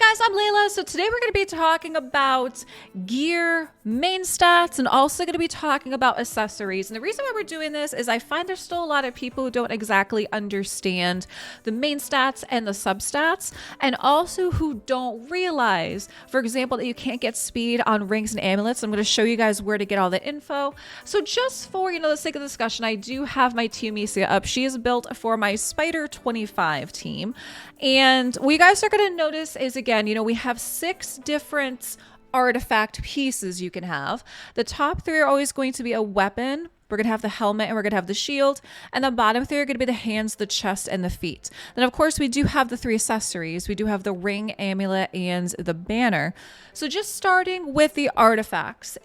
guys, I'm Leila. So today we're going to be talking about gear, main stats, and also going to be talking about accessories. And the reason why we're doing this is I find there's still a lot of people who don't exactly understand the main stats and the substats, and also who don't realize, for example, that you can't get speed on rings and amulets. I'm going to show you guys where to get all the info. So just for, the sake of discussion, I do have my team Misia up. She is built for my Spider 25 team. And what you guys are going to notice is, again, we have 6 different artifact pieces you can have. The top 3 are always going to be a weapon. We're going to have the helmet and we're going to have the shield. And the bottom 3 are going to be the hands, the chest, and the feet. Then, of course, we do have the 3 accessories. We do have the ring, amulet, and the banner. So just starting with the artifacts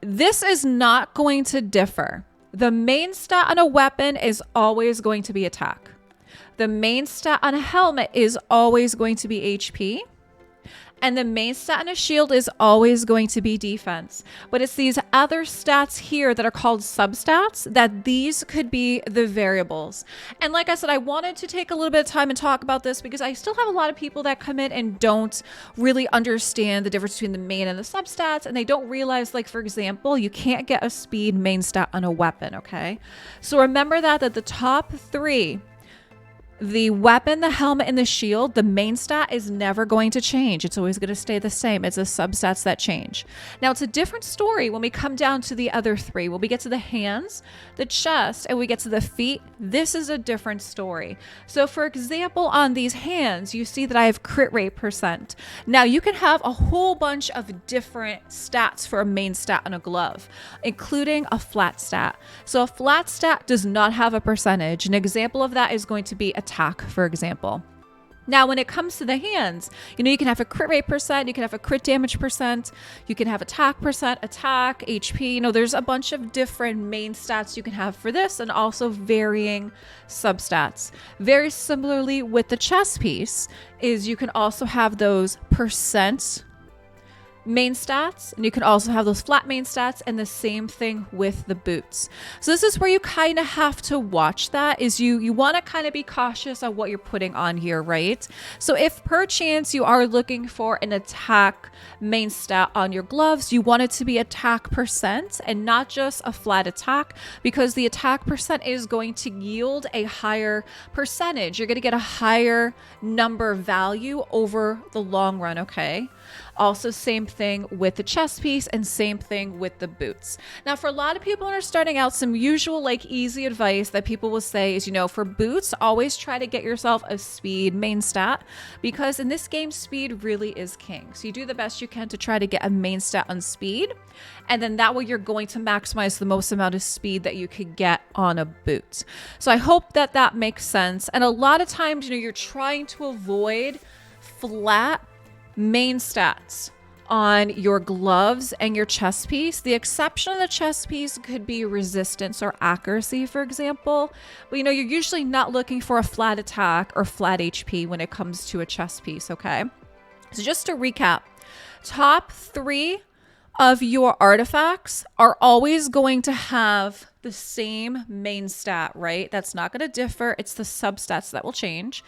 this is not going to differ. The main stat on a weapon is always going to be attack. The main stat on a helmet is always going to be HP. And the main stat on a shield is always going to be defense. But it's these other stats here that are called substats that these could be the variables. And like I said, I wanted to take a little bit of time and talk about this because I still have a lot of people that come in and don't really understand the difference between the main and the substats. And they don't realize, like, for example, you can't get a speed main stat on a weapon, okay? So remember that the top 3, the weapon, the helmet, and the shield, the main stat is never going to change. It's always going to stay the same. It's the substats that change. Now, it's a different story when we come down to the other 3. When we get to the hands, the chest, and we get to the feet, this is a different story. So, for example, on these hands, you see that I have crit rate %. Now, you can have a whole bunch of different stats for a main stat on a glove, including a flat stat. So, a flat stat does not have a percentage. An example of that is going to be attack, for example. Now, when it comes to the hands, you can have a crit rate %, you can have a crit damage %, you can have attack %, attack, HP. There's a bunch of different main stats you can have for this and also varying substats. Very similarly with the chest piece is you can also have those % main stats, and you can also have those flat main stats, and the same thing with the boots. So this is where you kind of have to watch that, is you want to kind of be cautious on what you're putting on here, right? So if perchance you are looking for an attack main stat on your gloves, you want it to be attack % and not just a flat attack, because the attack % is going to yield a higher percentage. You're going to get a higher number value over the long run, okay? Also, same thing with the chest piece and same thing with the boots. Now, for a lot of people who are starting out, some usual easy advice that people will say is, for boots, always try to get yourself a speed main stat, because in this game, speed really is king. So you do the best you can to try to get a main stat on speed, and then that way you're going to maximize the most amount of speed that you could get on a boot. So I hope that that makes sense. And a lot of times, you're trying to avoid flat main stats on your gloves and your chest piece. The exception of the chest piece could be resistance or accuracy, for example. But you're usually not looking for a flat attack or flat HP when it comes to a chest piece, okay? So just to recap, top 3 of your artifacts are always going to have the same main stat, right? That's not going to differ. It's the substats that will change.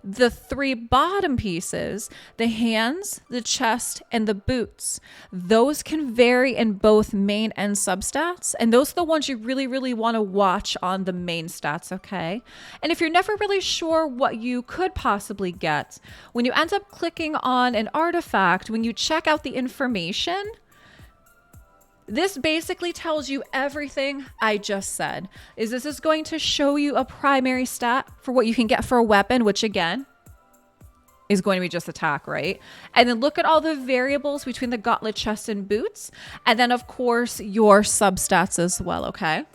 The 3 bottom pieces, the hands, the chest, and the boots, those can vary in both main and substats. And those are the ones you really, really want to watch on the main stats, okay? And if you're never really sure what you could possibly get, when you end up clicking on an artifact, when you check out the information, this basically tells you everything I just said. This is going to show you a primary stat for what you can get for a weapon, which again is going to be just attack, right? And then look at all the variables between the gauntlet, chest, and boots. And then, of course, your substats as well, okay?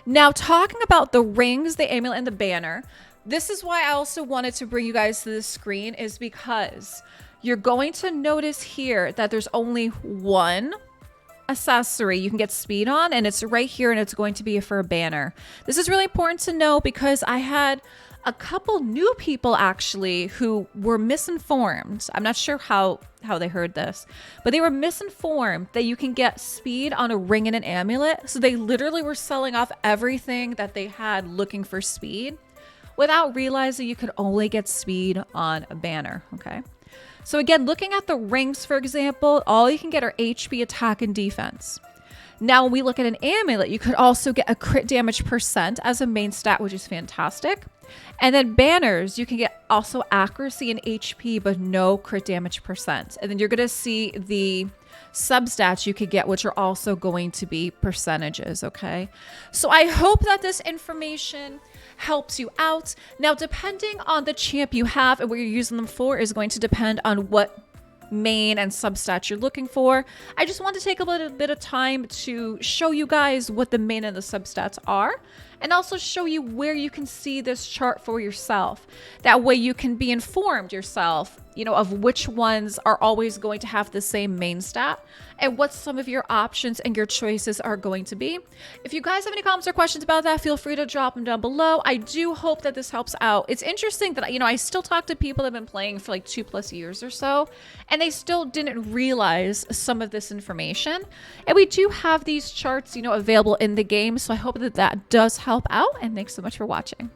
Now, talking about the rings, the amulet, and the banner, this is why I also wanted to bring you guys to the screen, is because you're going to notice here that there's only one accessory you can get speed on, and it's right here, and it's going to be for a banner. This is really important to know because I had a couple new people actually who were misinformed. I'm not sure how they heard this, but they were misinformed that you can get speed on a ring and an amulet. So they literally were selling off everything that they had looking for speed, without realizing you could only get speed on a banner, okay? So again, looking at the ranks, for example, all you can get are HP, attack, and defense. Now, when we look at an amulet, you could also get a crit damage percent as a main stat, which is fantastic. And then banners, you can get also accuracy and HP, but no crit damage percent. And then you're going to see the substats you could get, which are also going to be percentages, okay? So I hope that this information helps you out. Now, depending on the champ you have and what you're using them for is going to depend on what main and substats you're looking for. I just want to take a little bit of time to show you guys what the main and the substats are, and also show you where you can see this chart for yourself. That way you can be informed yourself, you know, of which ones are always going to have the same main stat and what some of your options and your choices are going to be. If you guys have any comments or questions about that, feel free to drop them down below. I do hope that this helps out. It's interesting that, you know, I still talk to people that have been playing for like 2+ years or so, and they still didn't realize some of this information. And we do have these charts, you know, available in the game. So I hope that that does help out, and thanks so much for watching.